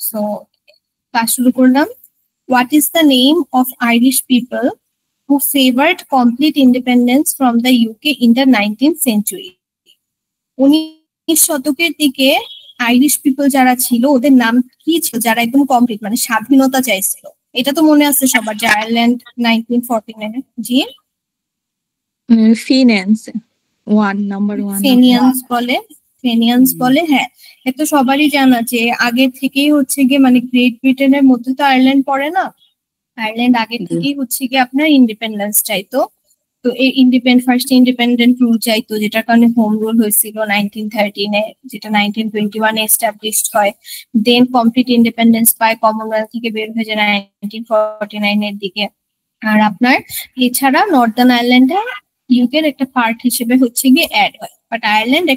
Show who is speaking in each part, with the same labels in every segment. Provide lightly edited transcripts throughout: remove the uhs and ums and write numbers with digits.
Speaker 1: So class শুরু করলাম। What is the name of Irish people who favored complete independence from the UK in the 19th century? 19 শতকের দিকে Irish people যারা ছিল ওদের নাম কি ছিল, যারা একদম কমপ্লিট মানে স্বাধীনতা চাইছিল? এটা তো মনে আছে সবার যে আয়ারল্যান্ড 1949 জি
Speaker 2: ফিনান্স নাম্বার 1
Speaker 1: ফেনিয়ান্স বলে হ্যাঁ। এটা সবারই জানা যে আগে থেকেই হচ্ছে গিয়ে মানে গ্রেট ব্রিটেনের মধ্যে তো আয়ারল্যান্ড পড়ে না, আয়ারল্যান্ড আগে থেকেই হচ্ছে গিয়ে আপনার ইন্ডিপেন্ডেন্স চাইতো। তো এই ফার্স্ট ইন্ডিপেন্ডেন্ট রুল চাইতো, যেটার কারণে হোম রুল হয়েছিল 1913 যেটা 1921 এস্টাবলিশড হয়। দেন কমপ্লিট ইন্ডিপেন্ডেন্স পায়, কমনওয়েলথ থেকে বের হয়ে যায় 1949 এর দিকে। আর আপনার এছাড়া নর্দার্ন আয়ারল্যান্ডে ইউকের একটা পার্ট হিসেবে হচ্ছে গিয়ে অ্যাড হয়, বাট আয়ারল্যান্ড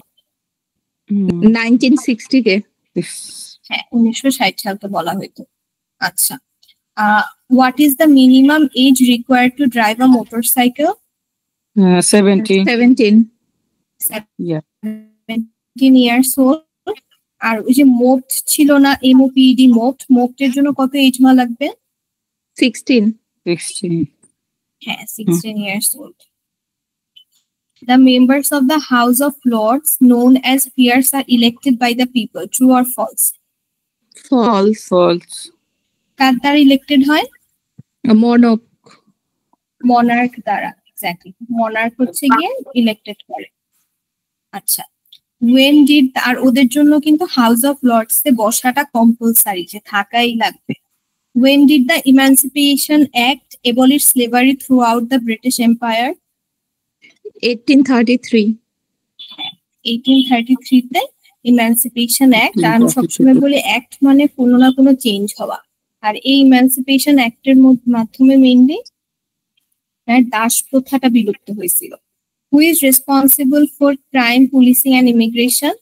Speaker 2: 1960 কে
Speaker 1: হ্যাঁ 1960 সালকে বলা হইতো। আচ্ছা, what is the minimum age required to drive a motorcycle?
Speaker 2: 17
Speaker 3: Yeah.
Speaker 1: 17 years old. আর ওই যে মোট ছিল না, এমওপিডি মোটের জন্য কত এজ মা লাগবে?
Speaker 2: 16
Speaker 1: হ্যাঁ 16 years old. The members of the House of Lords known as peers are elected by the people. True or false?
Speaker 2: false
Speaker 1: কার দ্বারা ইলেক্টেড হয়? মনার্ক দ্বারা। এক্স্যাক্টলি, মনার্ক হচ্ছে গিয়ে ইলেক্টেড করে। আচ্ছা, when did, আর ওদের জন্য কিন্তু হাউস অফ লর্ডস এ বসাটা কম্পালসারি, যে থাকাই লাগবে। when did the Emancipation Act abolish slavery throughout the British Empire?
Speaker 2: 1833
Speaker 1: 1833 তে ইমানসিপেশন অ্যাক্ট। আমি সবসময় বলি অ্যাক্ট মানে কোনো না কোনো চেঞ্জ হওয়া, আর এই ইমানসিপেশন অ্যাক্টের মাধ্যমে মেইনলি দাস প্রথাটা বিলুপ্ত হয়েছিল। Who is responsible for crime, policing and immigration?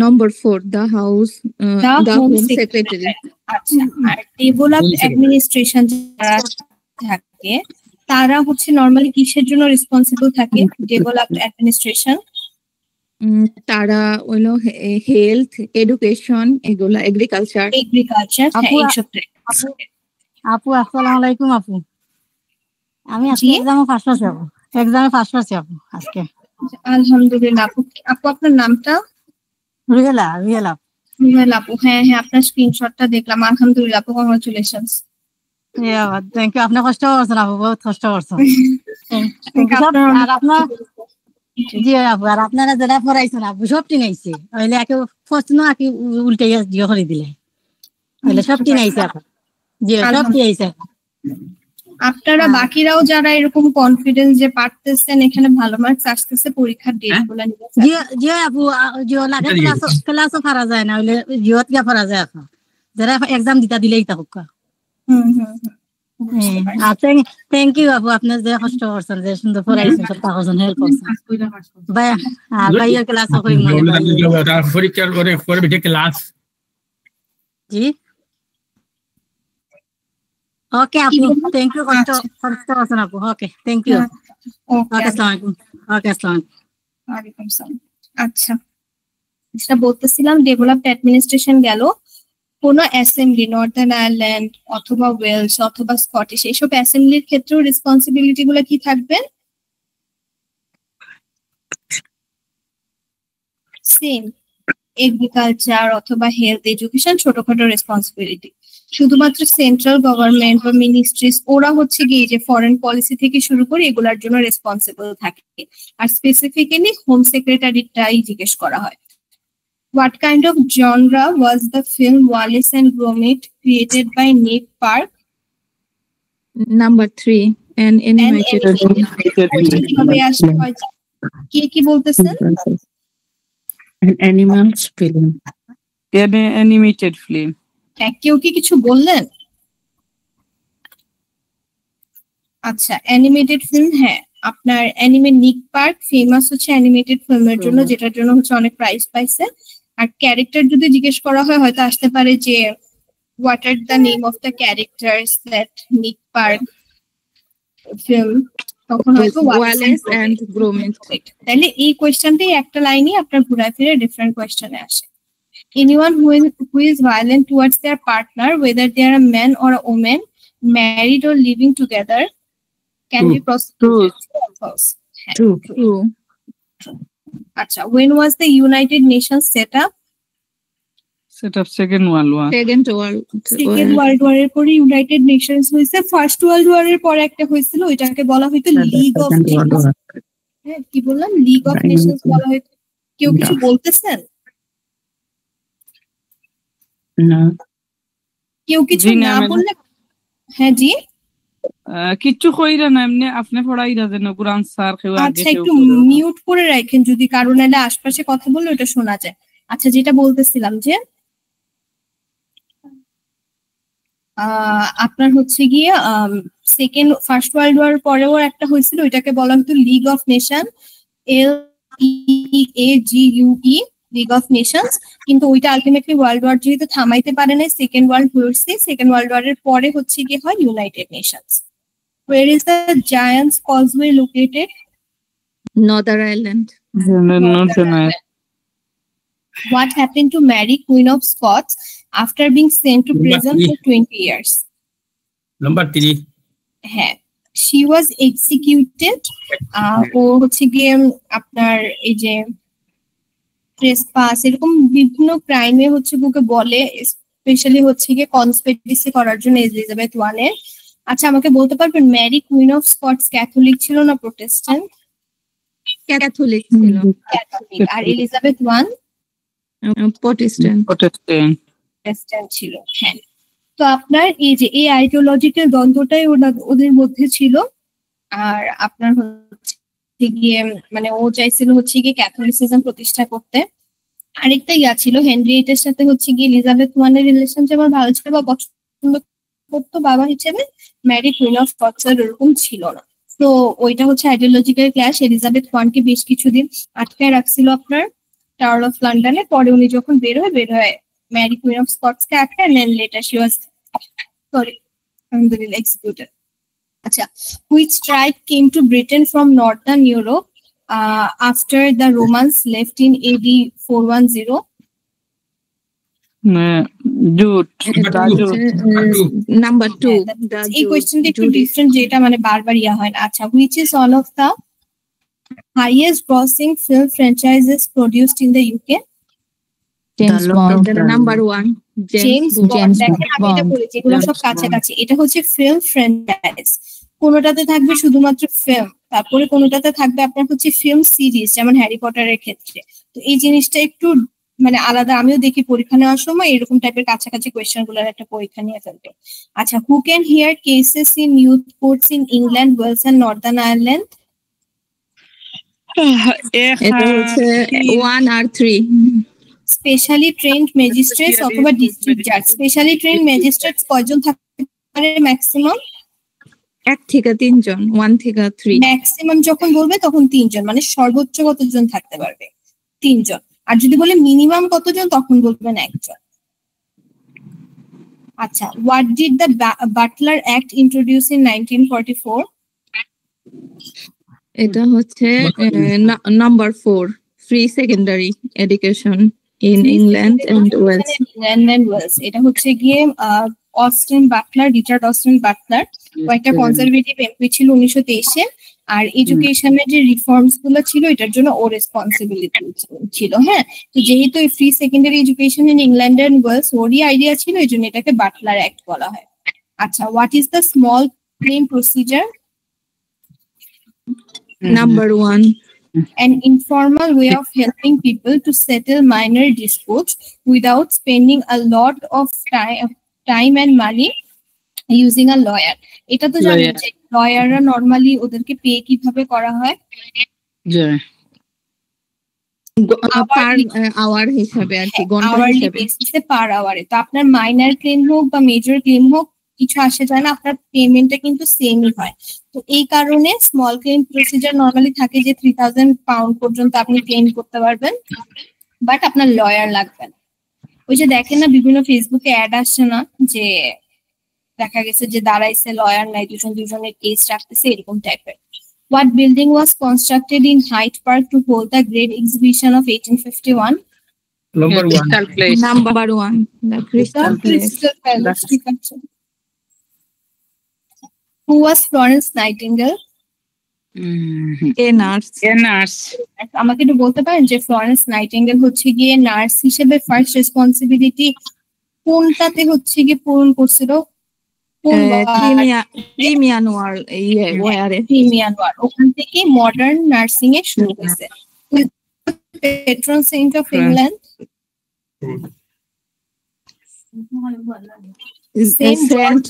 Speaker 2: Number 4 the Home Secretary.
Speaker 1: আচ্ছা, আর ডেভেলপড অ্যাডমিনিস্ট্রেশন যারা থাকে তারা হচ্ছে নরমালি কিসের জন্য রেসপন্সিবল থাকে? ডেভেলপড অ্যাডমিনিস্ট্রেশন
Speaker 2: তারা হলো হেলথ, এডুকেশন, এগুলা এগ্রিকালচার
Speaker 4: আপু আসসালামু আলাইকুম। আপু আমি আজকে এক্সামে ফার্স্ট পাচ্ছি আপু আজকে।
Speaker 1: আলহামদুলিল্লাহ। আপু আপনার নামটা?
Speaker 4: রুহেলা
Speaker 1: আপু। হ্যাঁ আপনার স্ক্রিনশটটা দেখলাম। আলহামদুলিল্লাহ আপু, কংগ্রাচুলেশনস।
Speaker 4: থ্যাংক ইউ, আপনি কষ্ট করছেন আপু, বহুত কষ্ট করছেন। আর আপনার জি আপু, আর আপনারা যারা পড়াইছেন আপু সবটি নাইছে, হইলে একে প্রশ্ন আকি উল্টে দিয়ে করে দিলে, হইলে সবটি নাইছে আপু। জি সবটি আইছে।
Speaker 1: আপনারা বাকিরাও যারা এরকম কনফিডেন্স যে পারতেছেন, এখানে ভালো মার্কস আসতেছে, পরীক্ষার ডেটগুলো নিয়ে
Speaker 4: জি আপু, জিও লাগে ক্লাসও পারা যায় না, হইলে জিওত গিয়া পারা যায় আপু, যারা এক্সাম দিলেই থাকুক। থ্যাংক ইউ আপু, আপনার যে কষ্ট করছেন, যে সুন্দর পড়াইছেন, সব করছেন, হেল্প করছেন। ভাইয়া ক্লাসও করি
Speaker 3: পরীক্ষার করে ক্লাস।
Speaker 4: জি ওকে আপু, থ্যাংক ইউ, কষ্ট করছেন আপু। Okay thank you. ওকে আসসালামু আলাইকুম।
Speaker 1: আচ্ছা, যেটা বলতেছিলাম ডেভেলপড অ্যাডমিনিস্ট্রেশন গেল। কোন অ্যাসেম্বলি, নর্দার্ন আয়ারল্যান্ড অথবা ওয়েলস অথবা স্কটিশ, এইসব অ্যাসেম্বলির ক্ষেত্রেও রেসপন্সিবিলিটি গুলো কি থাকবে? সেম, এগ্রিকালচার অথবা হেলথ, এডুকেশন, ছোটখাটো রেসপন্সিবিলিটি। শুধুমাত্র সেন্ট্রাল গভর্নমেন্ট বা মিনিস্ট্রিজ ওরা হচ্ছে গিয়ে যে ফরেন পলিসি থেকে শুরু করে এগুলার জন্য রেসপন্সিবল থাকে। আর স্পেসিফিক্যালি হোম সেক্রেটারিটাই জিজ্ঞেস করা হয়। What kind of genre was the film Wallace and Gromit created by Nick Park?
Speaker 2: Number 3 an animated
Speaker 1: কি বলতেছেন?
Speaker 3: An animated film.
Speaker 1: কেউ কি কিছু বললেন? আচ্ছা, অ্যানিমেটেড ফিল্ম। হ্যাঁ, আপনার নিক পার্ক ফেমাস হচ্ছে অ্যানিমেটেড ফিল্মের জন্য, যেটার জন্য হচ্ছে অনেক প্রাইজ পাইছে। আর ক্যারেক্টার যদি জিজ্ঞেস করা হয়, হয়তো আসতে পারে যে what are the name of the characters that নিক পার্ক ফিল্ম, তখন হয়তো ওয়ালেস এন্ড গ্রোমিট। তাহলে এই কোয়েশ্চেনটাই একটা লাইনই আপনার ঘুরায় ফিরে ডিফারেন্ট কোয়েশ্চেনে আসে। Anyone who is violent towards their partner, whether they are a man or a woman, married or living together, can be prosecuted. True or false?
Speaker 3: True.
Speaker 2: True.
Speaker 1: Acha, when was the United Nations set up?
Speaker 3: Set up Second World War.
Speaker 2: Second World
Speaker 1: second world war এর পরে United Nations হয়েছে, first world war এর পরে একটা হয়েছিল, ওইটাকে বলা হয়তো লিগ অফ নেশনস। হ্যাঁ, কি বললাম, লিগ অফ নেশনস বলা হয়তো। কেউ কিছু বলতেছেন?
Speaker 3: না,
Speaker 1: কেউ কিছু
Speaker 3: জি না,
Speaker 1: না বললে? হ্যাঁ জি,
Speaker 3: কিচ্ছু কইরা না, এমনি আপনি পড়াইরা দেন কোরআন স্যার কেউ আগে
Speaker 1: আচ্ছা
Speaker 3: কেউ
Speaker 1: একটু
Speaker 3: পড়ে।
Speaker 1: মিউট করে রাখেন যদি, কারণ এটা আশপাশে কথা বললে ওটা শোনা যায়। আচ্ছা, যেটা বলতেছিলাম যে আপনার হচ্ছে গিয়ে ফার্স্ট ওয়ার্ল্ড ওয়ার পরেও একটা হয়েছিল, ওইটাকে বলা হতো league of nation, LEAGUE, league of Nations. কিন্তু ওইটা আলটিমেটলি ওয়ার্ল্ড ওয়ার যেহেতু থামাইতে পারে নাই, সেকেন্ড ওয়ার্ল্ড হয়েছে। সেকেন্ড ওয়ার্ল্ড ওয়ার এর পরে হচ্ছে গিয়ে হয় United Nations. Where is the Giant's Causeway located?
Speaker 2: Northern Ireland.
Speaker 3: Northern Ireland.
Speaker 1: What happened to Mary, Queen of Scots, after being sent to prison for 20 years?
Speaker 3: Number 3.
Speaker 1: হ্যাঁ, she was executed. ও হচ্ছে গিয়ে আপনার এই যে ট্রেসপাস এরকম বিভিন্ন ক্রাইমে হচ্ছে ওকে বলে, স্পেশালি হচ্ছে গিয়ে কনস্পিরেসি করার জন্য এলিজাবেথ ওয়ানের। আচ্ছা, আমাকে বলতে পারবেন Mary Queen of Scots Catholic ছিল না প্রোটেস্ট্যান্ট?
Speaker 2: ক্যাথলিক ছিল।
Speaker 1: ক্যাথলিক। আর এলিজাবেথ ওয়ান প্রোটেস্ট্যান্ট ছিল। হ্যাঁ, তো আপনার এই যে এই আইডিওলজিক্যাল দ্বন্দ্বটাই ওদের মধ্যে ছিল। আর আপনার হচ্ছে গিয়ে মানে ও চাইছিল হচ্ছে গিয়ে ক্যাথলিসিজম প্রতিষ্ঠা করতে। আরেকটা ইয়া ছিল, হেনরি VIII এর সাথে হচ্ছে গিয়ে এলিজাবেথ ওয়ানের রিলেশন যেমন ভালো ছিল বা পছন্দ করতো বাবা হিসেবে, ম্যারি কুইন অফ স্কটস এর ওরকম ছিল না। তো ওইটা হচ্ছে আইডিওলজিক্যাল ক্ল্যাশ। এলিজাবেথ ওয়ানকে বেশ কিছুদিন আটকায় রাখছিল আপনার টাওয়ার অফ লন্ডনে। পরে উনি যখন বের হয় ম্যারি কুইন অফ স্কটস কে আটকায়, and then later she was alhamdulillah executed. আচ্ছা, which tribe came to Britain from northern Europe after the Romans left in AD 410?
Speaker 2: Number 2.
Speaker 1: এই কোয়েশ্চেনটা একটু ডিফারেন্ট, যেটা মানে বারবার ইয়া হয় না। আচ্ছা, which is one of the highest grossing film franchises produced in the UK?
Speaker 2: James Bond. Number 1.
Speaker 1: James Bond। দেখেন আমি এটা বলেছি, এগুলো সব কাছাকাছি। এটা হচ্ছে ফিল্ম ফ্র্যাঞ্চাইজ। কোনোটাতে থাকবে শুধুমাত্র ফিল্ম, তারপরে কোনোটাতে থাকবে আপনার হচ্ছে ফিল্ম সিরিজ, যেমন হ্যারি পটারের ক্ষেত্রে। তো এই জিনিসটা একটু মানে আলাদা। আমিও দেখি পরীক্ষা নেওয়ার সময় এরকম টাইপের কাছাকাছি কোয়েশ্চেন গুলোর একটা পরীক্ষা নিয়ে ফেলবে। আচ্ছা, who can hear cases in youth courts in England, Wales and Northern Ireland?
Speaker 2: এটা হচ্ছে 1 আর 3।
Speaker 1: স্পেশালি ট্রেন্ড ম্যাজিস্ট্রেটস অথবা ডিস্ট্রিক্ট জাজ। স্পেশালি ট্রেন্ড ম্যাজিস্ট্রেটস কয়জন থাকতে পারে ম্যাক্সিমাম?
Speaker 2: 1 থেকে 3 জন, 1 থেকে 3।
Speaker 1: ম্যাক্সিমাম যখন বলবে তখন 3 জন, মানে সর্বোচ্চ কতজন থাকতে পারবে? 3 জন। আর যদি বলে মিনিমাম কতজন, তখন বলবেন 1 জন। আচ্ছা, what did the Butler Act introduce in 1944?
Speaker 2: এটা হচ্ছে number 4, free secondary education in England and Wales.
Speaker 1: এটা হচ্ছে গিয়ে Austin Butler, Richard Austin Butler কয়েকটা কনজারভেটিভ এমপি ছিল 1923-এ। আর এডুকেশনের যে রিফর্মস গুলো ছিল এটার জন্য ও রেসপন্সিবিলিটি ছিল। হ্যাঁ, তো যেহেতু free secondary education in England and Wales ওরই আইডিয়া ছিল, এই জন্য এটাকে বাটলার অ্যাক্ট বলা হয়। আচ্ছা, what is the small claim procedure?
Speaker 2: Number 1.
Speaker 1: An informal way of helping people to settle minor disputes without spending a lot of time and money using a lawyer. এটা তো জানেন যে লয়াররা নরমালি ওদেরকে pay কিভাবে করা হয়?
Speaker 2: পার আওয়ার হিসাবে আর কি, ঘন্টা হিসাবে,
Speaker 1: পার আওয়ারে। তো আপনার মাইনর ক্লেম হোক বা মেজর ক্লেম হোক, কিছু আসে যায় না, আপনার পেমেন্টটা কিন্তু সেমই হয়। তো এই কারণে স্মল ক্লেম প্রসিজার নরমালি থাকে যে 3000 পাউন্ড পর্যন্ত আপনি ক্লেম করতে পারবেন, বাট আপনার লয়ার লাগবে না। ওই যে দেখেন না বিভিন্ন ফেসবুকে অ্যাড আসছে না, যে দেখা গেছে যে দাঁড়াইছে লয়ার নাই, দুজনের কেস রাখতেছে, এরকম টাইপের। What building was constructed in Hyde Park to hold the Great Exhibition of 1851?
Speaker 5: Number one.
Speaker 3: Crystal Place.
Speaker 2: Number one, the Crystal Place.
Speaker 1: Crystal Palace, ঠিক আছে। Who was Florence Nightingale?
Speaker 2: A nurse.
Speaker 3: Nurse.
Speaker 1: আমাকে একটু বলতে পারেন যে Florence nightingale হচ্ছে গিয়ে nurse হিসেবে ফার্স্ট রেসপন্সিবিলিটি কোনটাতে হচ্ছে গিয়ে পূরণ করছিল?
Speaker 2: Crimean War, where?
Speaker 1: Crimean war, ওখান থেকে মডার্ন নার্সিং এ শুরু হয়েছে। Patron saint of England,
Speaker 2: Saint George.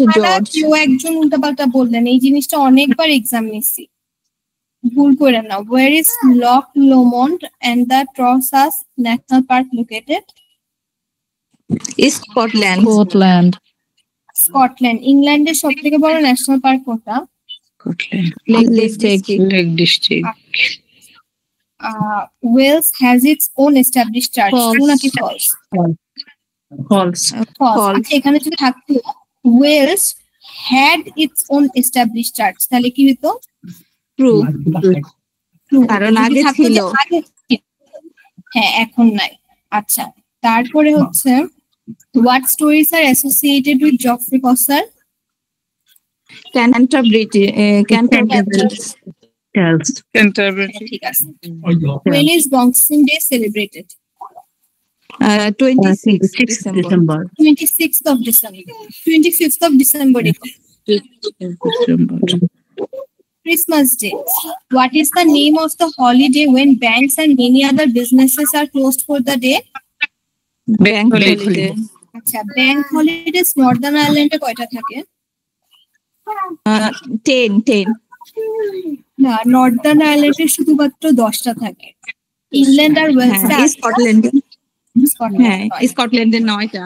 Speaker 1: কেউ একজন উল্টাপাল্টা বললেন, এই জিনিসটা অনেকবার এক্সাম নিচ্ছি, ভুল করে না। Where is Loch Lomond and the Trossachs National Park located?
Speaker 2: Scotland.
Speaker 1: Scotland. ইংল্যান্ডের সব থেকে বড় ন্যাশনাল পার্ক কোনটা?
Speaker 2: Lake District.
Speaker 3: Lake District.
Speaker 1: Wales has its own established church.
Speaker 2: False.
Speaker 1: True নাকি false?
Speaker 3: False.
Speaker 1: False। আচ্ছা, এখানে যদি থাকতো Wales had its own established church, তাহলে কি হতো?
Speaker 2: True.
Speaker 1: True।
Speaker 2: কারণ
Speaker 1: যদি
Speaker 2: আগে
Speaker 1: থাকতো যে
Speaker 2: ছিল।
Speaker 1: আগে ছিল। হ্যাঁ, এখন নাই। আচ্ছা, তারপরে হচ্ছে what stories are associated with Geoffrey Chaucer?
Speaker 2: Canterbury.
Speaker 3: Canterbury.
Speaker 1: ঠিক আছে। When is Boxing Day celebrated?
Speaker 2: 26th December.
Speaker 1: 26th of December. 25th of December. Christmas Day. What is the name of the holiday when banks and many other businesses are closed for the day?
Speaker 2: Bank holiday.
Speaker 1: আচ্ছা, bank holidays Northern আয়ারল্যান্ডে কয়টা থাকে?
Speaker 2: 10.
Speaker 1: না, Northern আয়ারল্যান্ডে শুধুমাত্র 10টা থাকে। England আর ওয়েলসে
Speaker 2: Scotland. হ্যাঁ, স্কটল্যান্ডে 9টা।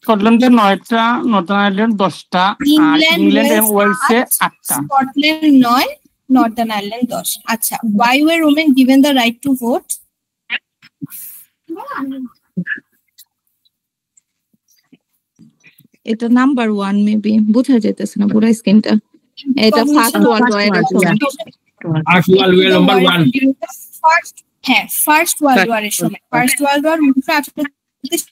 Speaker 5: স্কটল্যান্ডে 9টা, নর্দার্ন আয়ারল্যান্ড 10টা, আর ইংল্যান্ড এবং ওয়েলসে 8টা।
Speaker 1: Scotland 9, Northern Ireland 10। আচ্ছা, why were women given the right to vote?
Speaker 2: এটা নাম্বার 1 মেবি, বোঝা যেতেছে না পুরো স্ক্রিনটা। এটা ফার্স্ট ওয়ার্ল্ড ওয়ারের সময়।
Speaker 5: First World War number one.
Speaker 1: হ্যাঁ, ফার্স্ট ওয়ার্ল্ড ওয়ারের সময়। ফার্স্ট ওয়ার্ল্ড ওয়ার 1918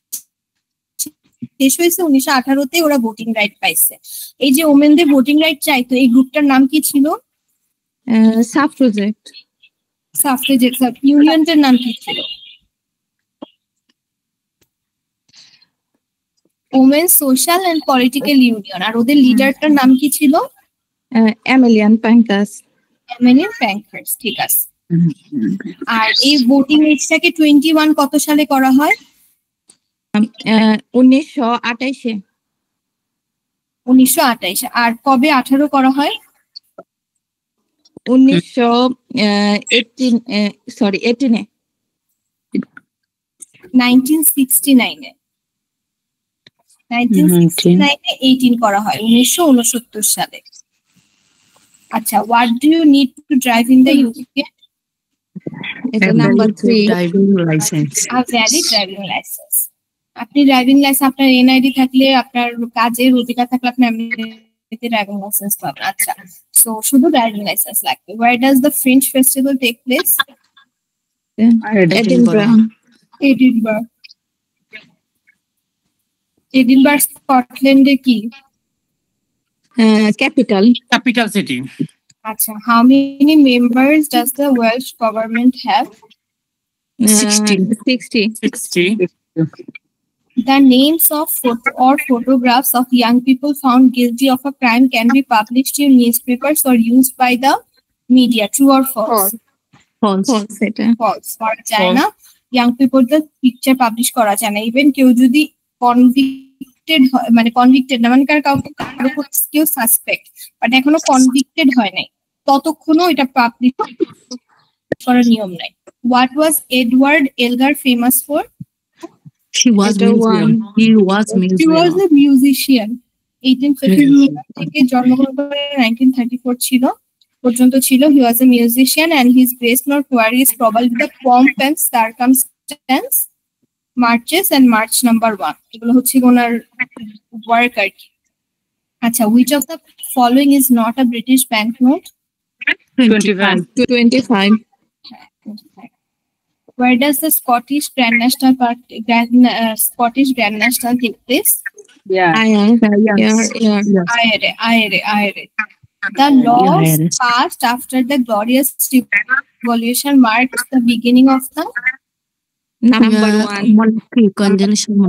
Speaker 1: শেষ হয়েছে, 1918 ওরা ভোটিং রাইট পাইছে। এই যে ওমেনদের ভোটিং রাইট চাইতো, এই গ্রুপটার নাম কি ছিল?
Speaker 2: সাফ্রেজেট।
Speaker 1: সাফ্রেজেট। ইউনিয়নটার নাম কি ছিল? Women social and political union. আর ওদের লিডারটার নাম কি ছিল?
Speaker 2: এমিলিয়ান প্যাঙ্কাস।
Speaker 1: এমিলিয়ান প্যাঙ্কাস, ঠিক আছে। আর এই ভোটিং এজটাকে 21 কত সালে করা হয়?
Speaker 2: 1928-এ।
Speaker 1: 1928। আর কবে 18 করা হয়?
Speaker 2: 18-এ।
Speaker 1: 1969-এ। 1969-এ 18 করা হয়, 1969 সালে। আচ্ছা, what do you need to drive in the UK?
Speaker 2: এটা number 3,
Speaker 5: driving licence.
Speaker 1: A valid driving license. আপনি ড্রাইভিং লাইসেন্স, আপনার এনআইডি থাকলে, আপনার কাজের অধিকার থাকলে আপনি এমনিতে ড্রাইভিং লাইসেন্স পাবেন। আচ্ছা, সো শুধু ড্রাইভিং লাইসেন্স লাগবে। Where does the Fringe Festival take place?
Speaker 2: Edinburgh.
Speaker 1: Edinburgh. Edinburgh স্কটল্যান্ডে কি?
Speaker 2: Capital
Speaker 5: city.
Speaker 1: আচ্ছা, how many members does the Welsh government have?
Speaker 2: 60.
Speaker 1: The names of photographs of young people found guilty of a crime can be published in newspapers or used by the media. True or false?
Speaker 2: False.
Speaker 1: False. করা যায় না। Young পিপলদের picture publish করা যায় না। Even কেউ যদি convicted হয়, মানে কনভিক্টেড না, মানে কারো কেউ সাসপেক্ট বাট এখনো কনভিক্টেড হয় নাই, ততক্ষণও এটা পাবলিশ করার নিয়ম নাই। What was Edward Elgar famous for?
Speaker 5: He was
Speaker 1: a musician. 1854 থেকে জন্মগ্রহণ করে 1934 পর্যন্ত ছিল। He was a musician and his best known work is probably the Pomp and Circumstance, Marches and March number 1. এগুলো হচ্ছে ওনার ওয়ার্ক আর কি। আচ্ছা, which of the following is not a British banknote?
Speaker 3: 25.
Speaker 1: Where does the Scottish Grand National take place? Ayr. The laws passed after the Glorious Revolution marked the beginning of the
Speaker 2: Number 1.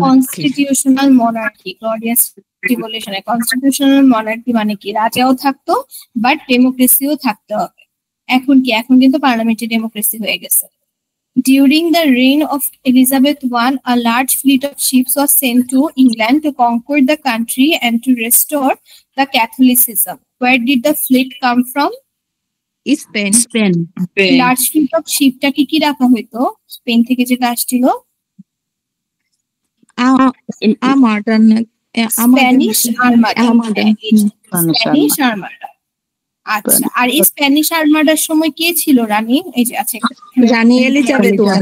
Speaker 1: constitutional monarchy. Glorious Revolution. Constitutional monarchy মানে কি? রাজাও থাকতো but ডেমোক্রেসিও থাকতে হবে। এখন কিন্তু parliamentary democracy হয়ে গেছে। During the reign of Elizabeth I, a large fleet of ships was sent to England to conquer the country and to restore the Catholicism. Where did the fleet come from?
Speaker 2: Spain.
Speaker 1: Large fleet of শিপটাকে কি রাখা হইতো? Spain থেকে যেটা আসছিল Spanish armada. আচ্ছা, আর এই Spanish আর্মাডার সময় কে ছিল রানী? এই যে আছে
Speaker 2: রানী এলিজাবেথ I।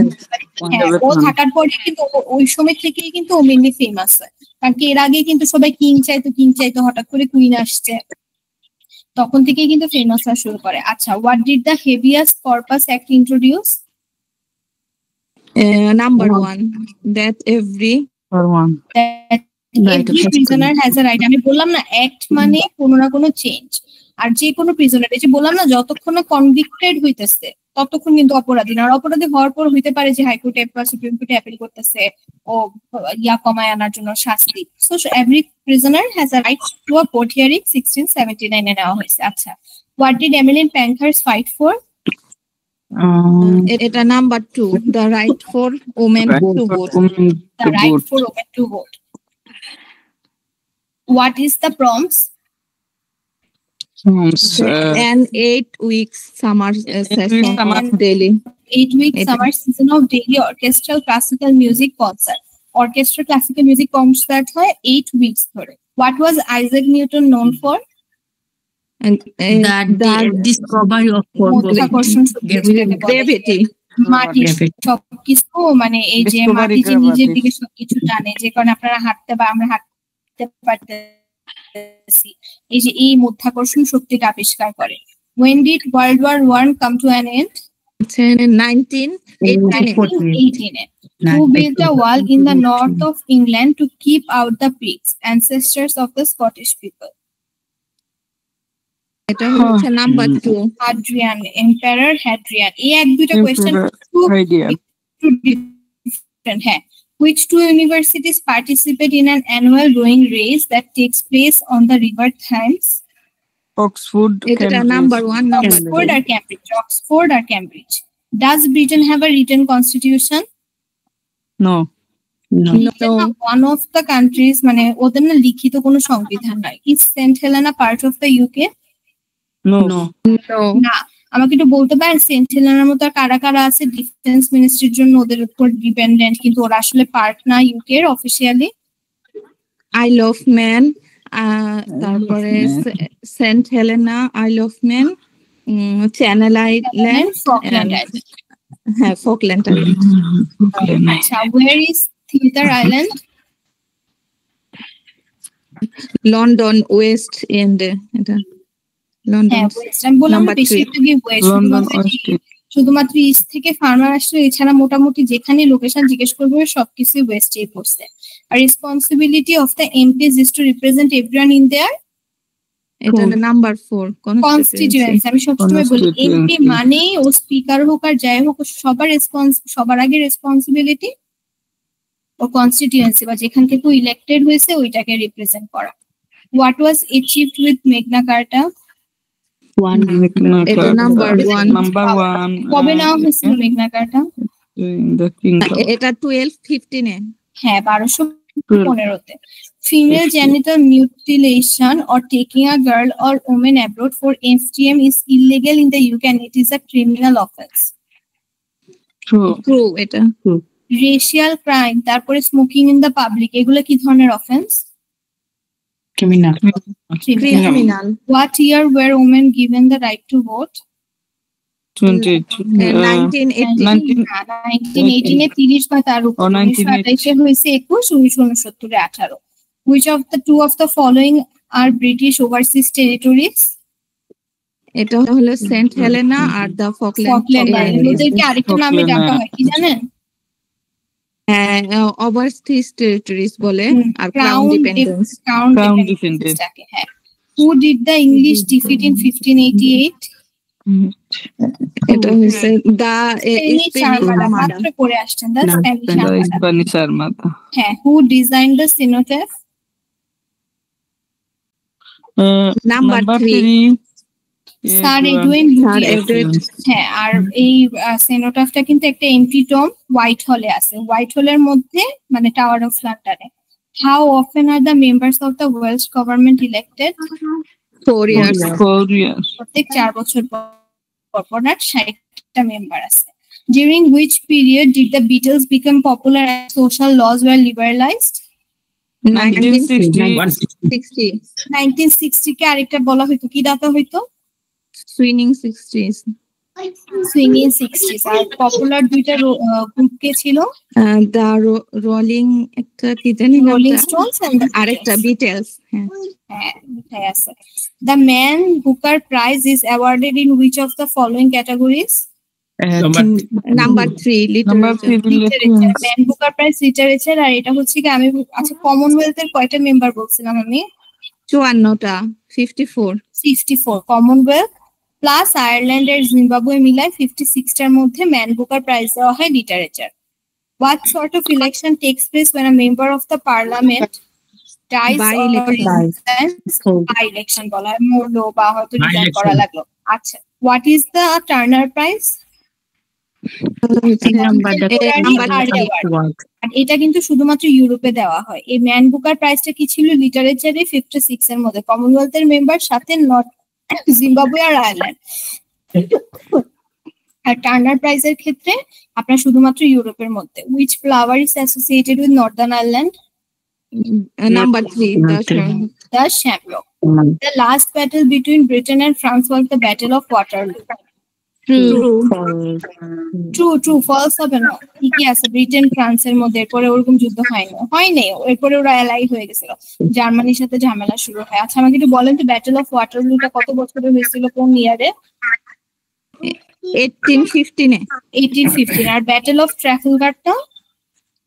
Speaker 1: হ্যাঁ, ও থাকার পরে কিন্তু ওই সময় থেকেই কিন্তু ও মেনলি ফেমাস হয়, কারণ এর আগে কিন্তু সবাই কিং চাইতো, হঠাৎ করে কুইন আসছে, তখন থেকেই কিন্তু ফেমাস হওয়া শুরু করে। আচ্ছা, what did the habeas corpus act introduce?
Speaker 2: Number 1, that every
Speaker 1: prisoner has a right. আমি বললাম না অ্যাক্ট মানে কোনো না কোনো চেঞ্জ, আর যে কোনো প্রিজনার, এই যে বললাম না যতক্ষণ না কনভিক্টেড হইতেছে ততক্ষণ কিন্তু অপরাধী না। আর অপরাধী হওয়ার পর হইতে পারে যে হাইকোর্টে বা সুপ্রিম কোর্টে অ্যাপিল করতেছে ও কমায় আনার জন্য শাস্তি। So every prisoner has a right to a court hearing 1679 এ নেওয়া হয়েছে। আচ্ছা, হোয়াট ডিড এমিলিন প্যাঙ্কার্স ফাইট ফর?
Speaker 2: এটা number 2, the right for women to vote.
Speaker 1: The right for women to vote. What is the proms?
Speaker 2: And 8 weeks summer session of Delhi.
Speaker 1: 8 weeks summer season of Delhi orchestral classical music concert. Orchestral classical music concert হয় 8 weeks ধরে। What was Isaac Newton known for?
Speaker 2: And the discovery of gravity.
Speaker 1: মাটি সবকিছু মানে এই যে মাটি যে নিজের দিকে সবকিছু টানে, যে কারণে আপনারা আমরা হাঁটতে পারতেছি, এই যে এই মাধ্যাকর্ষণ শক্তিটা আবিষ্কার করে। When did World War I come to an end?
Speaker 2: 1918.
Speaker 1: Who built a wall in the north of England to keep out the pigs, ancestors of the Scottish people?
Speaker 2: এটা হচ্ছে নাম্বার 2,
Speaker 1: Hadrian, Emperor Hadrian. এই এক দুইটা question two different. হ্যাঁ, which two universities participate in an annual rowing race that takes place on the river Thames?
Speaker 3: Oxford,
Speaker 2: এটা number 1,
Speaker 1: Oxford or Cambridge? Oxford or Cambridge? Does Britain have a written constitution?
Speaker 3: No.
Speaker 1: One of the countries, মানে ওদের না লিখিত কোনো সংবিধান নাই। Is St Helena part of the UK?
Speaker 3: No.
Speaker 1: না, আমাকে একটু বলতে পারেন সেন্ট হেলেনার মতো কারা কারা আছে ডিফেন্স মিনিস্ট্রির জন্য ওদের উপর ডিপেন্ডেন্ট, কিন্তু ওরা আসলে পার্ট না ইউকে এর অফিশিয়ালি?
Speaker 2: আইল অফ ম্যান, তারপরে Saint Helena, isle of Man, channel island, হ্যাঁ ফকল্যান্ড আইল্যান্ড।
Speaker 1: আচ্ছা, where is Theatre Island?
Speaker 2: London West এন্ডে, এটা লন্ডন।
Speaker 1: আমি বললাম বেশিরভাগই ওয়েস্ট, শুধুমাত্র ইস্ট থেকে ফার্মার আসলে, এছাড়া মোটামুটি যেখানে লোকেশন জিজ্ঞেস করবে সবকিছু ওয়েস্টেই পড়ছে। আর responsibility of the MPs is to represent everyone in there
Speaker 2: এটা নাম্বার 4
Speaker 1: কনস্টিটিউয়েন্সি। আমি সবসময় বলি এমপি মানেই ও স্পিকার হোক আর যাই হোক সবার আগে রেসপন্সিবিলিটি ও কনস্টিটিউয়েন্সি বা যেখান থেকে ইলেক্টেড হয়েছে ওইটাকে রিপ্রেজেন্ট করা। What was achieved with Magna Carta?
Speaker 2: এটা নাম্বার 1।
Speaker 1: কবে নেওয়া হয়েছিল ম্যাগনা কার্টা?
Speaker 2: এটা 1215 এ।
Speaker 1: হ্যাঁ, 1215-তে। Female genital mutilation or taking a girl or woman abroad for FGM is illegal in the UK and it is a criminal offense.
Speaker 2: True, এটা
Speaker 1: Racial crime, তারপরে smoking in the public, এগুলো কি ধরনের offence?
Speaker 5: Criminal.
Speaker 1: What year were women given the right to vote?
Speaker 2: 1918
Speaker 1: এ 30 বা তার উপর, 1928 এ হয়েছে 21, 1969 এ 18। Which of the two of the following are British overseas territories?
Speaker 2: এটা হলো সেন্ট হেলেনা আর দ্য ফকল্যান্ড
Speaker 1: ফকল্যান্ড আইল্যান্ড, ওদেরকে আরেকটা নামে ডাকা হয় কি জানেন?
Speaker 2: ওভারসিজ টেরিটরিজ বলে আর ক্রাউন ডিপেন্ডেন্স।
Speaker 3: Crown Defendant.
Speaker 1: হ্যাঁ। Who did the English defeat in 1588?
Speaker 2: এটা হচ্ছে দ্য
Speaker 1: Spanish Armada, মাত্র পড়ে আসছেন, the Spanish
Speaker 3: The
Speaker 1: Armada.
Speaker 3: Spanish Armada.
Speaker 1: হ্যাঁ। Who designed the cenotaph?
Speaker 2: Number 3
Speaker 1: sir Edwin Lutyens. হ্যাঁ, আর এই সেনোটাফটা কিন্তু একটা এমটি টম হোয়াইট হলে আছে। হোয়াইট হলের মধ্যে মানে টাওয়ার অফ লন্ডনে। How often are the members of the Welsh government elected?
Speaker 2: 4 years।
Speaker 1: প্রত্যেক 4 বছর পর 60টা মেম্বার আছে। During which period did the Beatles become popular and social laws were liberalized? 1960 কে আরেকটা বলা হয়তো কি দাতা হইতো?
Speaker 2: সুইনিং 60s।
Speaker 1: সুইংিং 60s। আর পপুলার দুইটা গ্রুপ কে ছিল?
Speaker 2: দ্য রোলিং একটা কি জানি
Speaker 1: রোলিং স্টোনস এন্ড
Speaker 2: আরেকটা বিটলস।
Speaker 1: হ্যাঁ, এটাই আছে। The Man Booker Prize is awarded in which of the following categories?
Speaker 2: Number 3 literature.
Speaker 1: Man Booker prize literature. আর এটা হচ্ছে কি আমি আচ্ছা কমনওয়েলথের কয়টা মেম্বার বলছিলাম আমি?
Speaker 2: 54টা। 54
Speaker 1: কমনওয়েলথ প্লাস আয়ারল্যান্ড আর জিম্বাবুয়ে মিলায় 56টার মধ্যে ম্যান বুকার প্রাইজ দেওয়া হয় literature. What sort of election takes place when a member of the parliament dies or resigns? By election বলা হয়, মরলো বা হয়তো রিজাইন করা লাগলো। আচ্ছা, what is the Turner Prize? এটা কিন্তু শুধুমাত্র ইউরোপে দেওয়া হয়। এই ম্যান বুকার প্রাইজটা কি ছিল? লিটারেচারে 56 এর মধ্যে, কমনওয়েলথের মেম্বার সাথে নর্থ জিম্বাবুয়ে আর আয়ারল্যান্ড। আর টার্নার প্রাইজের ক্ষেত্রে আপনার শুধুমাত্র ইউরোপের মধ্যে। Which flower is associated with Northern Ireland?
Speaker 2: Number 3
Speaker 1: The shamrock. The last battle between Britain and France was the Battle of Waterloo. True, false হবে না। ঠিকই আছে, ব্রিটেন ফ্রান্সের মধ্যে। এরপরে ওরকম যুদ্ধ হয়নি, এরপরে ওরা এলাই হয়ে গেছিল, জার্মানির সাথে ঝামেলা শুরু হয়। আচ্ছা আমাকে একটু বলেন তো ব্যাটল অফ ওয়াটারলুটা কত বছরে হয়েছিল, কোন ইয়ারে?
Speaker 2: 1815
Speaker 1: আর ব্যাটল অফ ট্রাফালগারটা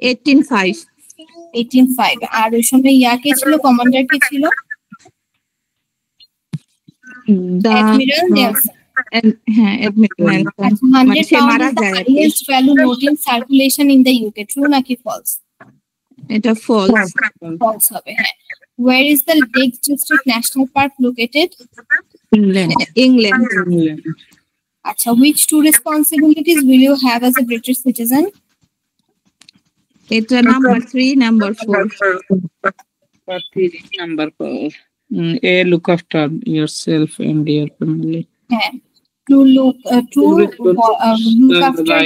Speaker 2: 1805
Speaker 1: আর ওই সময় ইয়াকে ছিল, কমান্ডার কে ছিল? Admiral Nelson.
Speaker 2: Admiral Nelson।
Speaker 1: 100 pound is the highest value note in circulation in the UK. True নাকি false?
Speaker 2: এটা
Speaker 1: false হবে। হ্যাঁ। Where is the Lake District National Park located?
Speaker 2: England।
Speaker 1: আচ্ছা, which two responsibilities will you have as a British citizen?
Speaker 2: এটা number 3 number 4।
Speaker 3: Number 4. Look after yourself and your family.
Speaker 1: হ্যাঁ, to look after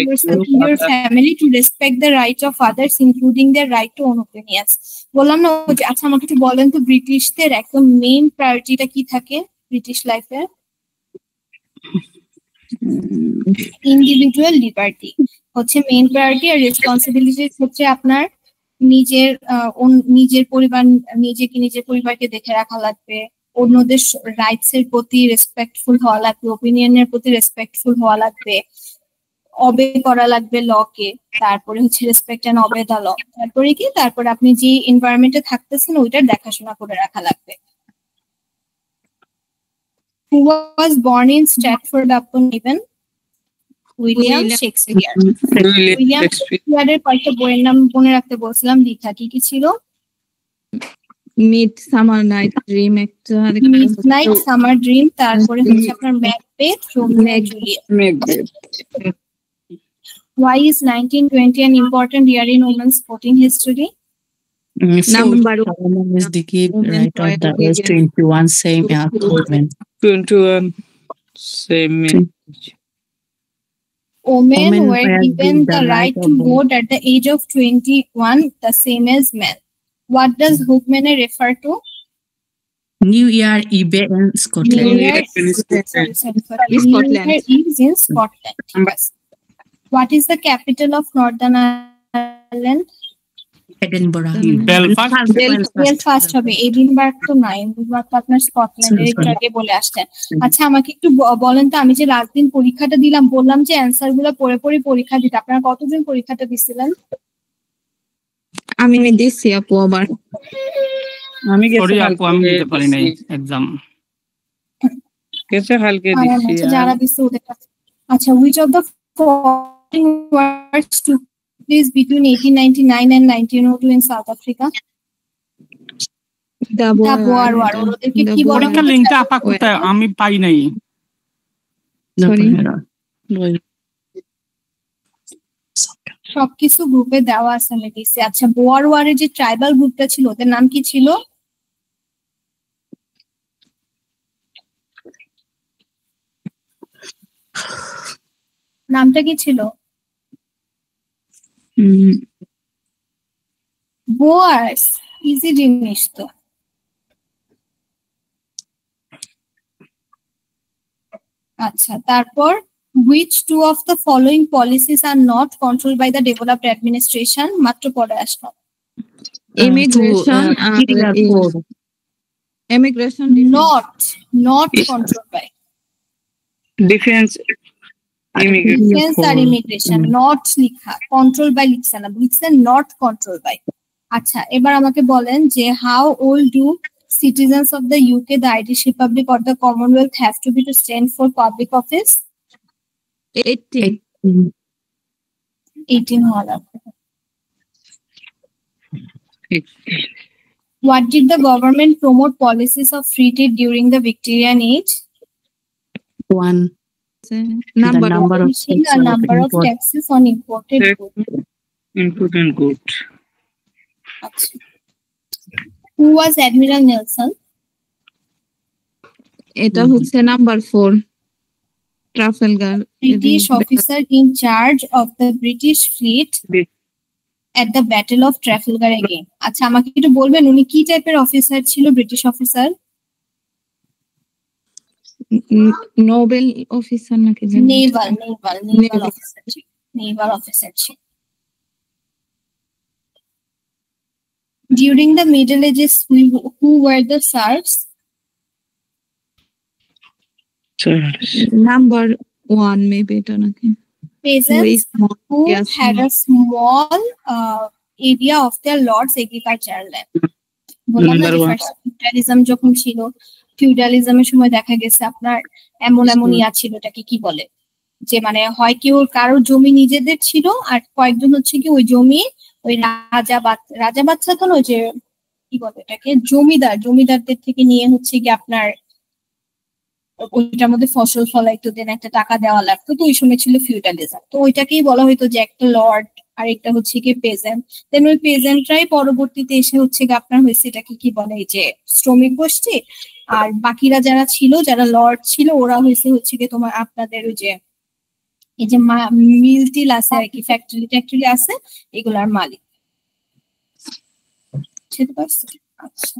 Speaker 1: yourself and your family, to respect the right of others including their right to own opinions. বললাম না। আচ্ছা আমাকে একটু বলেন তো ব্রিটিশদের একদম মেইন প্রায়োরিটিটা কি থাকে ব্রিটিশ লাইফে? ইন্ডিভিজুয়াল লিবার্টি হচ্ছে মেইন প্রায়োরিটি। আর রেসপন্সিবিলিটি হচ্ছে আপনার নিজের পরিবার, নিজের পরিবারকে দেখে রাখা লাগবে, অন্যদের রাইটস এর প্রতি রেসপেক্টফুল হওয়া লাগবে, ওপিনিয়নের প্রতি রেসপেক্টফুল হওয়া লাগবে, অবে করা লাগবে লকে। তারপরে হচ্ছে respect and obey the law. তারপরে আপনি যে এনভায়রনমেন্টে থাকতেছেন ওইটার দেখাশোনা করে রাখা লাগবে। Who was born in Stratford-upon-Avon? William Shakespeare. William শেক্সপিয়ারের কয়েকটা বইয়ের নাম মনে রাখতে বলছিলাম, লিখা কি ছিল?
Speaker 2: মিডসামার নাইট ড্রিম একটা,
Speaker 1: মিডনাইট সামার ড্রিম। তারপরে হচ্ছে আপনার Macbeth, Romeo and Juliet. Why is 1920 an important year in women's sporting history?
Speaker 2: Number
Speaker 6: Women's decade right of the age 21 same as women.
Speaker 3: 21 same age.
Speaker 1: Women were given the right to vote at the age of 21, the same as men. What does Hogmanay refer to?
Speaker 6: New Year Eve in Scotland.
Speaker 1: New Year is in Scotland. What is the capital of Northern Ireland?
Speaker 6: Edinburgh.
Speaker 1: Belfast হবে, Edinburgh তো নাই, Edinburgh তো আপনার স্কটল্যান্ডের একটু আগে বলে আসছেন। আচ্ছা আমাকে একটু বলেন তো, আমি যে লাস্ট দিন পরীক্ষাটা দিলাম, বললাম যে অ্যান্সার গুলো পড়ে পড়ে পরীক্ষা দিতে, আপনারা কতদিন পরীক্ষাটা দিছিলেন?
Speaker 2: আমি দিচ্ছি আপু আবার।
Speaker 3: আমি
Speaker 5: সরি আপু, আমি দিতে পারি নাই এক্সাম।
Speaker 3: গেছে কালকে দিচ্ছি।
Speaker 1: যারা দিচ্ছে ওদের কাছে। আচ্ছা, which of the following wars took place between 1899 and 1902 in South Africa?
Speaker 2: The
Speaker 1: The Boer War. ওদেরকে কি বলে?
Speaker 5: পরীক্ষার লিঙ্কটা আপা কোথায়? আমি পাই নাই।
Speaker 2: Sorry.
Speaker 1: সবকিছু গ্রুপে দেওয়া আছে আমি দিচ্ছি। আচ্ছা, বোয়ার ওয়ারের যে ট্রাইবাল গ্রুপটা ছিল ওদের নাম কি ছিল? নামটা কি ছিল? বোয়ার্স, ইজি জিনিস তো। আচ্ছা, তারপর which two of the following policies are not controlled by the developed administration? মাত্র পড়ে আসলো।
Speaker 2: Immigration immigration
Speaker 1: not controlled by
Speaker 3: defence
Speaker 1: defense আর immigration, not লিখা, control by লিখছে না, লিখছে not control by। আচ্ছা, এবার আমাকে বলেন যে how old do citizens of the UK, the Irish Republic or the Commonwealth have to be to stand for public office? 18 হওয়া লাগবে। What did the government promote policies of free trade during the Victorian age?
Speaker 6: 1.
Speaker 2: number
Speaker 6: The number of
Speaker 1: Reducing the number of taxes on imported goods.
Speaker 3: Important good.
Speaker 1: আচ্ছা। Who was Admiral Nelson?
Speaker 2: এটা হচ্ছে number 4 Trafalgar.
Speaker 1: British officer in charge of the British fleet at the Battle of Trafalgar again. আচ্ছা, আমাকে একটু বলবেন উনি কি টাইপের অফিসার ছিল? ব্রিটিশ অফিসার,
Speaker 2: নোবেল অফিসার নাকি জানি।
Speaker 1: নেভাল অফিসার ছিল, নেভাল অফিসার ছিল। During the Middle Ages, who were the serfs?
Speaker 2: Number 1 maybe এটা নাকি।
Speaker 1: Peasants who had a small area of their lord's agricultural land. বললাম না যে ফিউডালিজম যখন ছিল, ফিউডালিজমের সময় দেখা গেছে আপনার এমন ইয়া ছিল, এটাকে কি বলে, যে মানে হয় কেউ কারোর জমি নিজেদের ছিল আর কয়েকজন হচ্ছে কি ওই জমি ওই রাজা বাচ্চা তো ওই যে কি বলে এটাকে জমিদারদের থেকে নিয়ে হচ্ছে কি আপনার ওইটার মধ্যে ফসল ফলাইতো, দেন একটা টাকা দেওয়া লাগতো, তো ওই সময় ছিল ফিউডালিজম। তো ওইটাকেই বলা হয়তো যে একটা লর্ড আর একটা হচ্ছে কি পেজেন্ট। দেন ওই পেজেন্টরাই পরবর্তীতে এসে হচ্ছে কি আপনার হয়েছে এটাকে কি বলে এই যে শ্রমিক গোষ্ঠী, আর বাকিরা যারা ছিল, যারা লর্ড ছিল, ওরা হচ্ছে কি তোমার আপনাদের ওই যে এই যে মিল টিল আছে আর কি, ফ্যাক্টরি আছে, এগুলার মালিক। বুঝতে পারছি? আচ্ছা,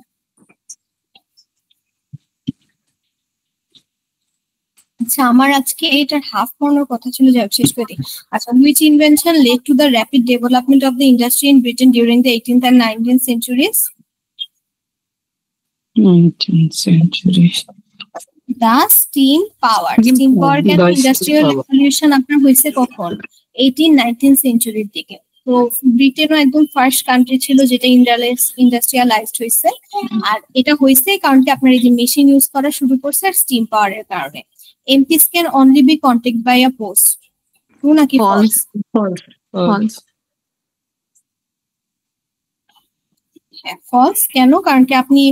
Speaker 1: আচ্ছা আমার আজকে এটার হাফ পড়ানোর কথা ছিল, যাই হোক শেষ করে দিই। আচ্ছা, which invention led to the rapid development of the industry in Britain during the 18th and 19th centuries?
Speaker 6: 19th century.
Speaker 1: The steam power কেন ইন্ডাস্ট্রিয়াল রেভলিউশন আপনার হয়েছে কখন? 18-19 সেঞ্চুরির দিকে। তো ব্রিটেনও একদম ফার্স্ট কান্ট্রি ছিল যেটা ইন্ডাস্ট্রিয়ালাইজড হয়েছে, আর এটা হয়েছে কারণ কি আপনার এই যে মেশিন ইউজ করা শুরু করছে আর স্টিম পাওয়ারের কারণে। MPs can only be contacted by a post. True নাকি false?
Speaker 2: false
Speaker 1: হ্যাঁ, false কেন? কারণ কি আপনি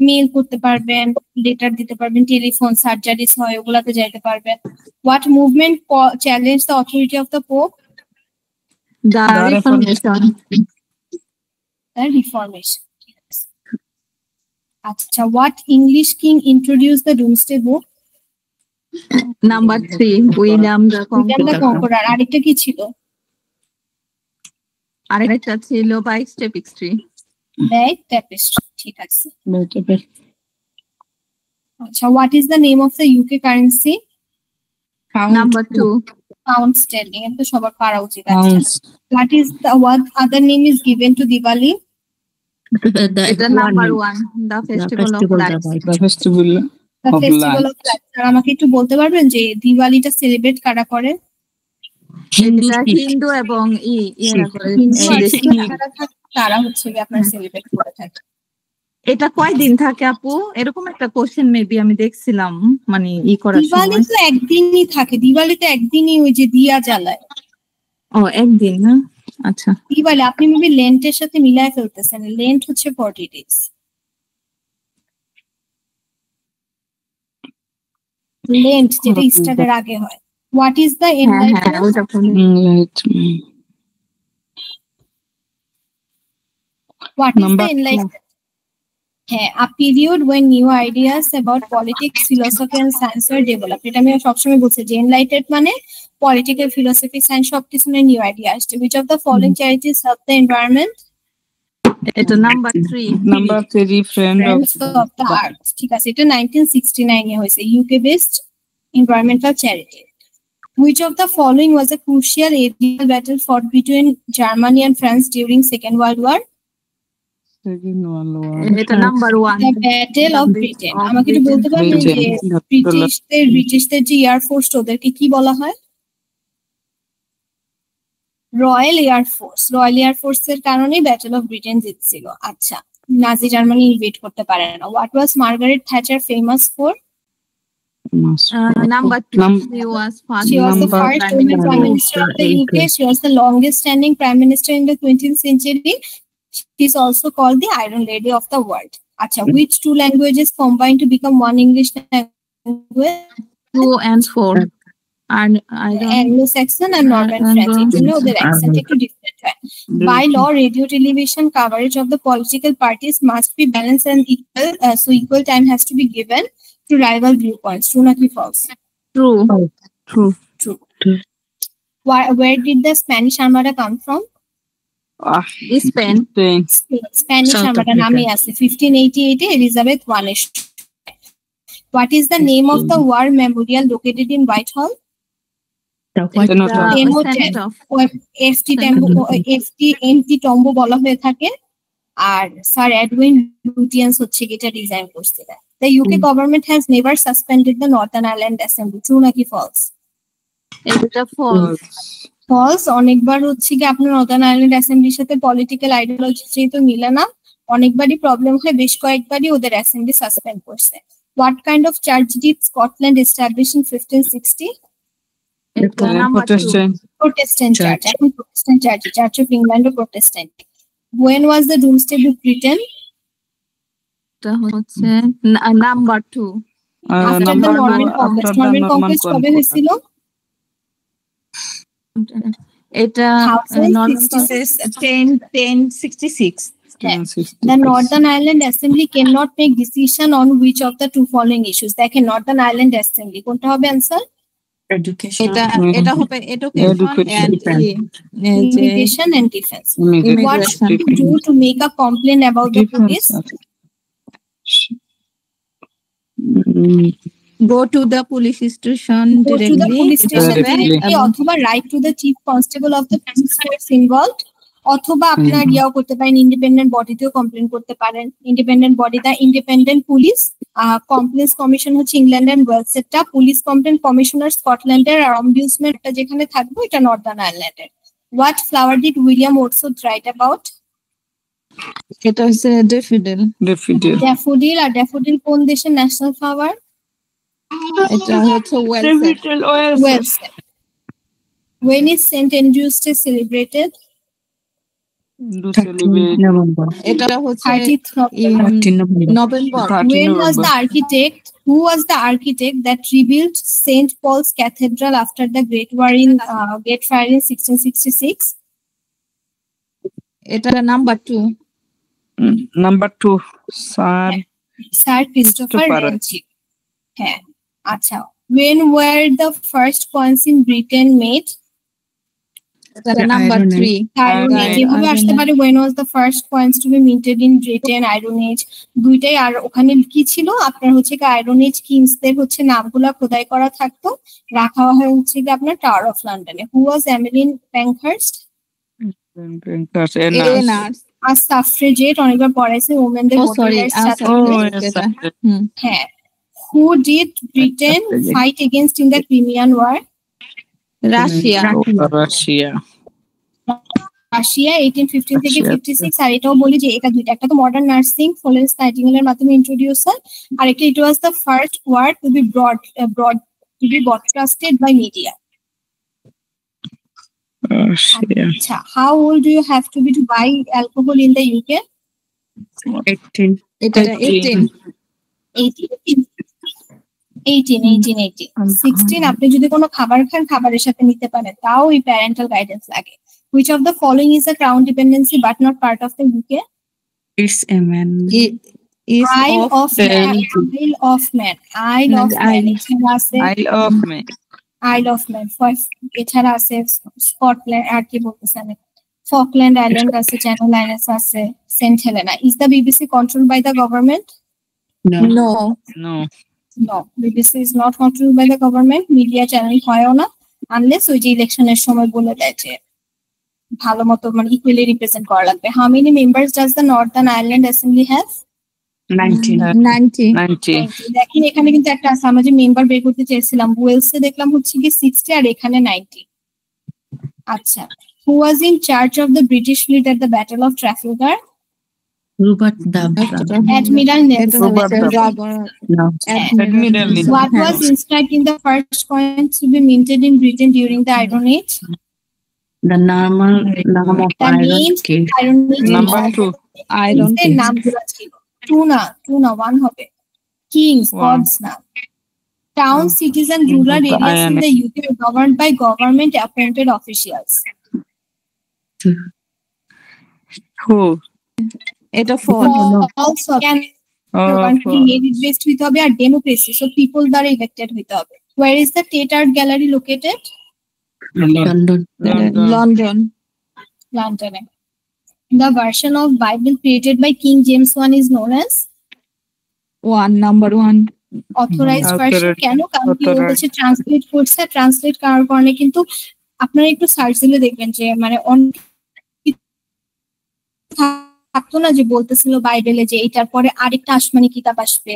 Speaker 1: মেল করতে পারবেন, লেটার দিতে পারবেন, টেলিফোন সার্জারিজ হয় ওগুলাতে যাইতে পারবেন। What movement challenged the authority of the Pope?
Speaker 2: the reformation
Speaker 1: The Reformation. আচ্ছা, what English king introduced the Domesday Book?
Speaker 2: Number 3 William the
Speaker 1: Conqueror. আরেকটা কি ছিল?
Speaker 2: আরেকটা ছিল বাইক টেপিস্ট্রি।
Speaker 1: ঠিক আছে। আচ্ছা, what is the name of the UK currency?
Speaker 2: Number 2
Speaker 1: Pound sterling। এটা সবার পারা উচিত। What other name is given to Diwali?
Speaker 2: এটা number 1 the festival of lights.
Speaker 3: The festival
Speaker 1: the
Speaker 3: of
Speaker 1: festival of
Speaker 3: lights.
Speaker 1: Lights. আর আমাকে একটু বলতে পারবেন যে দিওয়ালিটা সেলিব্রেট কারা করে?
Speaker 2: এটা হিন্দু এবং এরা করে
Speaker 1: হিন্দু আর
Speaker 2: এই
Speaker 1: শিখ যারা থাকে তারা হচ্ছে কি আপনার সেলিব্রেট করে থাকে।
Speaker 2: এটা কয়দিন থাকে আপু? এরকম একটা কোশ্চেন মেবি আমি দেখছিলাম মানে করার
Speaker 1: দিওয়ালি
Speaker 2: সময়।
Speaker 1: তো একদিনই থাকে, দিওয়ালিতে একদিনই ওই যে দিয়া জ্বালায়।
Speaker 2: ও একদিন না, আচ্ছা।
Speaker 1: দিওয়ালি আপনি মেবি লেন্টের সাথে মিলায় ফেলতেছেন, লেন্ট হচ্ছে 40 days। লেন্ট যেটা ইস্টারের আগে হয়। What is the enlightenment?
Speaker 3: Enlightenment.
Speaker 1: What is
Speaker 3: Number
Speaker 1: the enlightenment? হ্যাঁ, a period when new ideas about politics, philosophy and science were developed. এটা আমি সবসময় বলছি যে enlightened মানে political, philosophy, science সবকিছু নিয়ে নিউ আইডিয়া আসছে। Which of the following charities help the environment?
Speaker 2: এটা number 3।
Speaker 3: Number 3, friend of
Speaker 1: Friends of the Earth। ঠিক আছে, এটা 1969 এ হয়েছে, UK based environmental charity. Which of the following was a crucial aerial battle fought between Germany and France during Second World War?
Speaker 3: Second World War.
Speaker 2: এটা number 1
Speaker 1: The Battle of Britain। আমাকে একটু বলতে পারবেন যে ব্রিটিশদের যে এয়ার ফোর্স ওদেরকে কি বলা হয়? Royal air force. Royal air ফোর্সের কারণে ব্যাটল অফ ব্রিটেন জিতছিল। আচ্ছা, নাজি জার্মানি ইনভেড করতে পারে না। What was Margaret Thatcher famous for?
Speaker 2: Number 2 she was
Speaker 1: She was the first woman prime minister of the UK. She was the longest standing prime minister in the 20th century. She is also called the Iron Lady of the world. Acha, which two languages combine to become one English language?
Speaker 2: 2 and 4 and I don't
Speaker 1: Anglo-Saxon and Northern French. You know their accent একটু different হয়. By law, radio television coverage of the political parties must be balanced and equal, so equal time has to be given to rival viewpoints. True naki false?
Speaker 2: true
Speaker 1: True. Where did the Spanish Armada come from?
Speaker 2: Spain
Speaker 1: Spanish
Speaker 6: South
Speaker 1: Armada
Speaker 6: Africa.
Speaker 1: name আছে 1588 এ Elizabeth I এর। What is the name of the war memorial located in Whitehall?
Speaker 2: Senate of
Speaker 1: FT টম্বো বলা হয়ে থাকে। আর sir Edwin Lutyens হচ্ছে এটা design করছিলেন। The UK government has never suspended the Northern Ireland Assembly. True নাকি false?
Speaker 2: এটা false
Speaker 1: false। অনেকবার হচ্ছে কি আপনার নর্দার্ন আয়ারল্যান্ড অ্যাসেম্বলির সাথে পলিটিক্যাল আইডিওলজি যেহেতু মিলে না, অনেকবারই প্রবলেম হয়, বেশ কয়েকবারই ওদের অ্যাসেম্বলি সাসপেন্ড করছে। What kind of church did Scotland establish in 1560?
Speaker 2: এটা নাম্বার 2
Speaker 1: Protestant church. এখন Protestant church, Church of England ও Protestant. When was the Doomsday Book written?
Speaker 2: এটা হচ্ছে number 2
Speaker 1: After the Norman Conquest. Norman Conquest কবে হয়েছিল?
Speaker 2: এটা 1066
Speaker 1: The Northern Ireland Assembly cannot make decision on which of the two following issues. দেখেন Northern Ireland Assembly কোনটা হবে answer?
Speaker 6: Education.
Speaker 2: এটা হবে education and
Speaker 1: Immigration and defense. What
Speaker 2: Immigration.
Speaker 1: should you do to make a complaint about the police?
Speaker 2: go to the police station
Speaker 1: Go to the police station
Speaker 3: Directly.
Speaker 1: directly অথবা write to the chief constable of the police force involved, অথবা আপনার ইয়াও করতে পারেন, independent বডিতেও complain করতে পারেন। Independent বডিটা independent police complaints commission হচ্ছে ইংল্যান্ড এন্ড ওয়েলসেরটা, পুলিশ কমপ্লেন কমিশনার স্কটল্যান্ডের, আর অম্বুডসম্যানটা যেখানে থাকবে এটা নর্দার্ন আয়ারল্যান্ডের। What flower did William Wordsworth write about?
Speaker 2: এটা হচ্ছে ড্যাফোডিল
Speaker 1: ড্যাফোডিল। আর ড্যাফোডিল কোন দেশের ন্যাশনাল ফ্লাওয়ার?
Speaker 2: এটা হচ্ছে
Speaker 1: Wales. When is St. Andrew's Day celebrated?
Speaker 6: November.
Speaker 2: এটা হচ্ছে
Speaker 1: 30th November.
Speaker 2: November.
Speaker 1: When was the architect? Who was the architect that rebuilt St. Paul's Cathedral after the Great Fire in 1666?
Speaker 2: এটা number 2
Speaker 3: Number 2, Sir
Speaker 1: Sir Christopher Wren. হ্যাঁ, আচ্ছা। When were the first coins in Britain made?
Speaker 2: এটা number 3
Speaker 1: Iron Age এভাবে আসতে পারে। When was the first coins to be minted in Britain? Iron Age দুইটাই। আর ওখানে কি ছিল আপনার হচ্ছে কি আয়রন এজ কিংসদের হচ্ছে নামগুলা খোদাই করা থাকতো, রাখা হয় হচ্ছে কি আপনার টাওয়ার অফ লন্ডনে। Who was Emmeline Pankhurst? আর সাফ্রেজেট অনেকবার পড়াইছে ওমেনদের
Speaker 2: Oh, sorry.
Speaker 1: ভোটার সাথে হ্যাঁ who did Britain fight against in the Crimean War?
Speaker 2: Russia.
Speaker 5: Russia
Speaker 1: Russia 1815 থেকে 56 আর এটাও বলি যে এটা দুইটা একটা তো মডার্ন নার্সিং ফ্লোরেন্স নাইটিঙ্গেল এর মাধ্যমে ইন্ট্রোডিউসার আর একটা it was the first war to be broadcasted by media.
Speaker 5: Russia
Speaker 1: আচ্ছা how old do you have to be to buy alcohol in the UK?
Speaker 6: 18.
Speaker 2: এটা 18.
Speaker 1: 16 আপনি যদি কোনো খাবার খান খাবারের সাথে নিতে পারেন তাও এই প্যারেন্টাল গাইডেন্স লাগে which of the following is a crown dependency but not part of the UK?
Speaker 6: It's a man.
Speaker 2: Is
Speaker 1: Isle of Man. Isle of Man. Isle of Man. এছাড়া আছে
Speaker 3: Isle of Man.
Speaker 1: Isle of Man. এছাড়া আছে Scotland আর কি বলতেছে আমি Falkland Island আছে channel islands আছে Saint Helena is the BBC controlled by the government?
Speaker 6: No.
Speaker 2: no.
Speaker 1: No, BBC is not controlled by the government. Media channel হয়ও না unless ওই যে ইলেকশনের সময় বলে দেয় যে ভালো মতো মানে ইকুয়ালি রিপ্রেজেন্ট করা লাগবে. How many members does the Northern Ireland Assembly have?
Speaker 6: 19.
Speaker 3: 90.
Speaker 1: দেখেন এখানে কিন্তু একটা আছে আমরা যে মেম্বার বের করতে চেয়েছিলাম ওয়েলসে দেখলাম হচ্ছে কি 60 আর এখানে 90. আচ্ছা who was in charge of the British fleet at the Battle of Trafalgar?
Speaker 6: Rupert Dubh.
Speaker 1: Admiral Nelson.
Speaker 6: No.
Speaker 3: Admiral Nelson.
Speaker 1: What was inscribed in the first coins to be minted in Britain during the Iron Age?
Speaker 6: The normal name of
Speaker 1: The
Speaker 6: Iron
Speaker 1: names
Speaker 6: King.
Speaker 1: Iron Age
Speaker 3: Number 2.
Speaker 2: Iron
Speaker 1: এর নামগুলো ছিল two না one হবে kings
Speaker 3: One.
Speaker 1: Gods না town cities and rural
Speaker 3: The
Speaker 1: areas in
Speaker 3: Iron
Speaker 1: the UK are governed by government appointed officials.
Speaker 3: Who?
Speaker 2: এটা 4.
Speaker 1: Also can
Speaker 3: Oh,
Speaker 1: merit based হইতে হবে আর democracy so people দ্বারা ইলেক্টেড হইতে হবে. Where is the Tate Art Gallery located?
Speaker 6: London.
Speaker 2: London.
Speaker 1: London. The version of Bible created by King James I is known as
Speaker 2: Number 1.
Speaker 1: authorized version.
Speaker 3: Authorized.
Speaker 1: কেন কারণ কি
Speaker 3: Authorized.
Speaker 1: বলতেছে translate করছে translate করার কারণে কিন্তু আপনারা একটু সার্চ দিলে দেখবেন যে মানে থাকতো না যে বলতেছিল বাইবেলে যে এটার পরে আরেকটা আসমানি কিতাব আসবে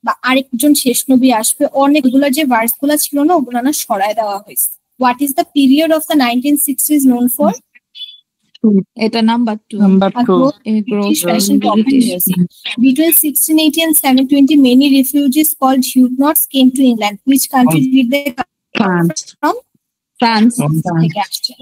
Speaker 1: বা আরেকজন শেষ নবী আসবে অনেকগুলো যে ভার্স গুলো ছিল না ওগুলো না সরায় দেওয়া হয়েছে. What is the period of the 1960s known for?
Speaker 2: এটা number 2.
Speaker 3: Number
Speaker 1: A
Speaker 3: 2.
Speaker 1: British fashion pop and music. Between 1680 and 720, many refugees called Huguenots came to England. Which country did they come
Speaker 6: France.
Speaker 1: from?
Speaker 2: France.
Speaker 1: থেকে আসছে.